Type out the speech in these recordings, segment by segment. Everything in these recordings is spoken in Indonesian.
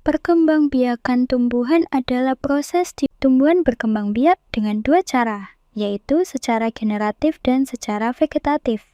Perkembangbiakan tumbuhan adalah proses tumbuhan berkembang biak dengan dua cara, yaitu secara generatif dan secara vegetatif.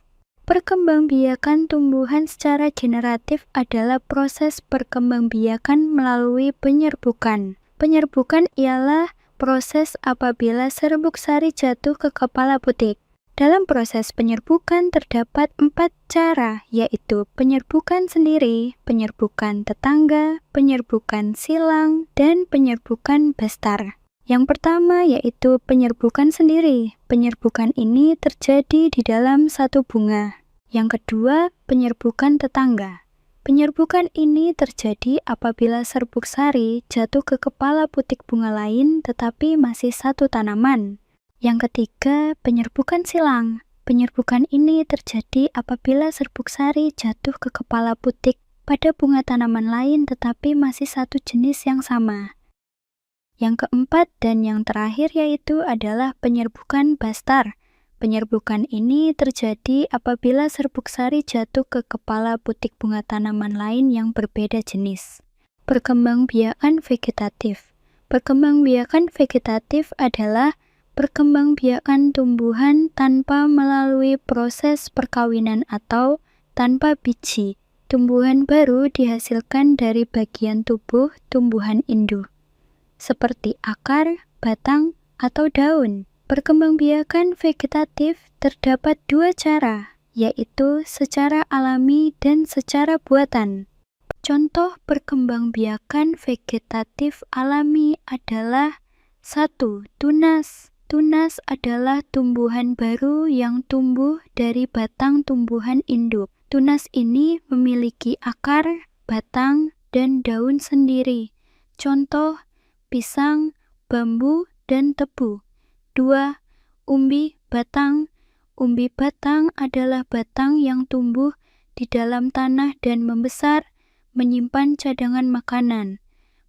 Perkembangbiakan tumbuhan secara generatif adalah proses perkembangbiakan melalui penyerbukan. Penyerbukan ialah proses apabila serbuk sari jatuh ke kepala putik. Dalam proses penyerbukan terdapat 4 cara, yaitu penyerbukan sendiri, penyerbukan tetangga, penyerbukan silang, dan penyerbukan bestar. Yang pertama yaitu penyerbukan sendiri. Penyerbukan ini terjadi di dalam satu bunga. Yang kedua, penyerbukan tetangga. Penyerbukan ini terjadi apabila serbuk sari jatuh ke kepala putik bunga lain tetapi masih satu tanaman. Yang ketiga, penyerbukan silang. Penyerbukan ini terjadi apabila serbuk sari jatuh ke kepala putik pada bunga tanaman lain tetapi masih satu jenis yang sama. Yang keempat dan yang terakhir yaitu adalah penyerbukan bastar. Penyerbukan ini terjadi apabila serbuk sari jatuh ke kepala putik bunga tanaman lain yang berbeda jenis. Perkembangbiakan vegetatif. Perkembangbiakan vegetatif adalah perkembangbiakan tumbuhan tanpa melalui proses perkawinan atau tanpa biji. Tumbuhan baru dihasilkan dari bagian tubuh tumbuhan induk, seperti akar, batang, atau daun. Perkembangbiakan vegetatif terdapat dua cara, yaitu secara alami dan secara buatan. Contoh perkembangbiakan vegetatif alami adalah 1. Tunas. Tunas adalah tumbuhan baru yang tumbuh dari batang tumbuhan induk. Tunas ini memiliki akar, batang, dan daun sendiri. Contoh, pisang, bambu, dan tebu. 2. Umbi batang. Umbi batang adalah batang yang tumbuh di dalam tanah dan membesar, menyimpan cadangan makanan.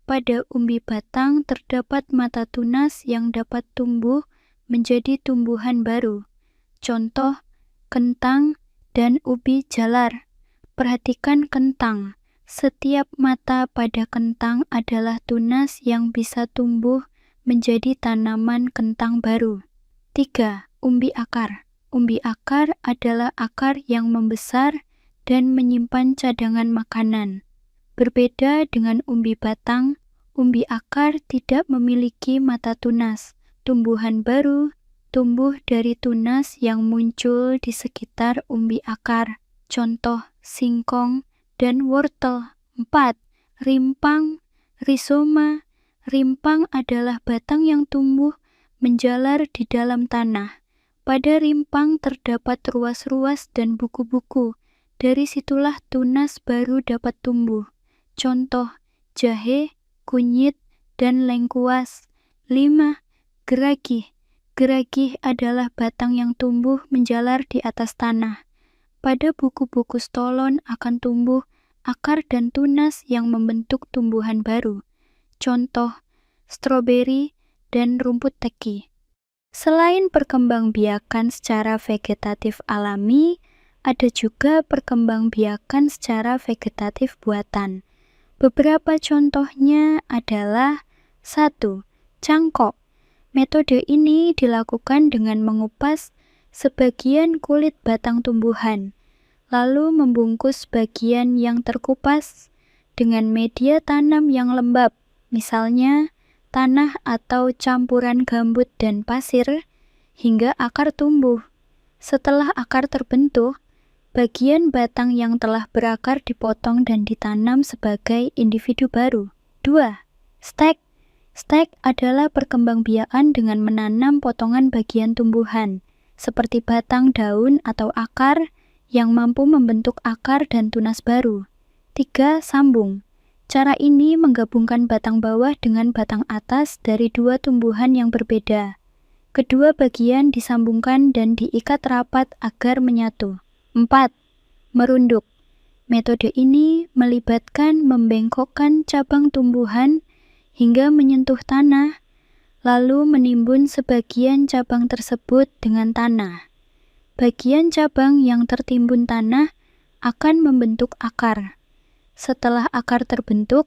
Pada umbi batang terdapat mata tunas yang dapat tumbuh menjadi tumbuhan baru. Contoh, kentang dan ubi jalar. Perhatikan kentang. Setiap mata pada kentang adalah tunas yang bisa tumbuh menjadi tanaman kentang baru. 3. Umbi akar. Umbi akar adalah akar yang membesar dan menyimpan cadangan makanan. Berbeda dengan umbi batang, umbi akar tidak memiliki mata tunas. Tumbuhan baru tumbuh dari tunas yang muncul di sekitar umbi akar. Contoh, singkong dan wortel. 4. Rimpang, rizoma. Rimpang adalah batang yang tumbuh menjalar di dalam tanah. Pada rimpang terdapat ruas-ruas dan buku-buku. Dari situlah tunas baru dapat tumbuh. Contoh, jahe, kunyit, dan lengkuas. 5. Geragih. Geragih adalah batang yang tumbuh menjalar di atas tanah. Pada buku-buku stolon akan tumbuh akar dan tunas yang membentuk tumbuhan baru. Contoh, stroberi dan rumput teki. Selain perkembangbiakan secara vegetatif alami, ada juga perkembangbiakan secara vegetatif buatan. Beberapa contohnya adalah 1. Cangkok. Metode ini dilakukan dengan mengupas sebagian kulit batang tumbuhan, lalu membungkus bagian yang terkupas dengan media tanam yang lembab, misalnya tanah atau campuran gambut dan pasir, hingga akar tumbuh. Setelah akar terbentuk, bagian batang yang telah berakar dipotong dan ditanam sebagai individu baru. 2. Stek. Stek adalah perkembangbiakan dengan menanam potongan bagian tumbuhan, seperti batang daun atau akar yang mampu membentuk akar dan tunas baru. 3. Sambung. Cara ini menggabungkan batang bawah dengan batang atas dari dua tumbuhan yang berbeda. Kedua bagian disambungkan dan diikat rapat agar menyatu. 4. Merunduk. Metode ini melibatkan membengkokkan cabang tumbuhan hingga menyentuh tanah, lalu menimbun sebagian cabang tersebut dengan tanah. Bagian cabang yang tertimbun tanah akan membentuk akar. Setelah akar terbentuk,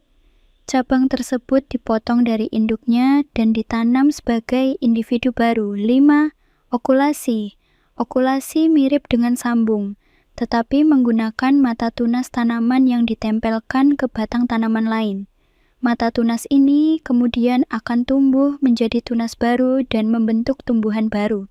Cabang tersebut dipotong dari induknya dan ditanam sebagai individu baru. 5. Okulasi. Okulasi mirip dengan sambung, tetapi menggunakan mata tunas tanaman yang ditempelkan ke batang tanaman lain. Mata tunas ini kemudian akan tumbuh menjadi tunas baru dan membentuk tumbuhan baru.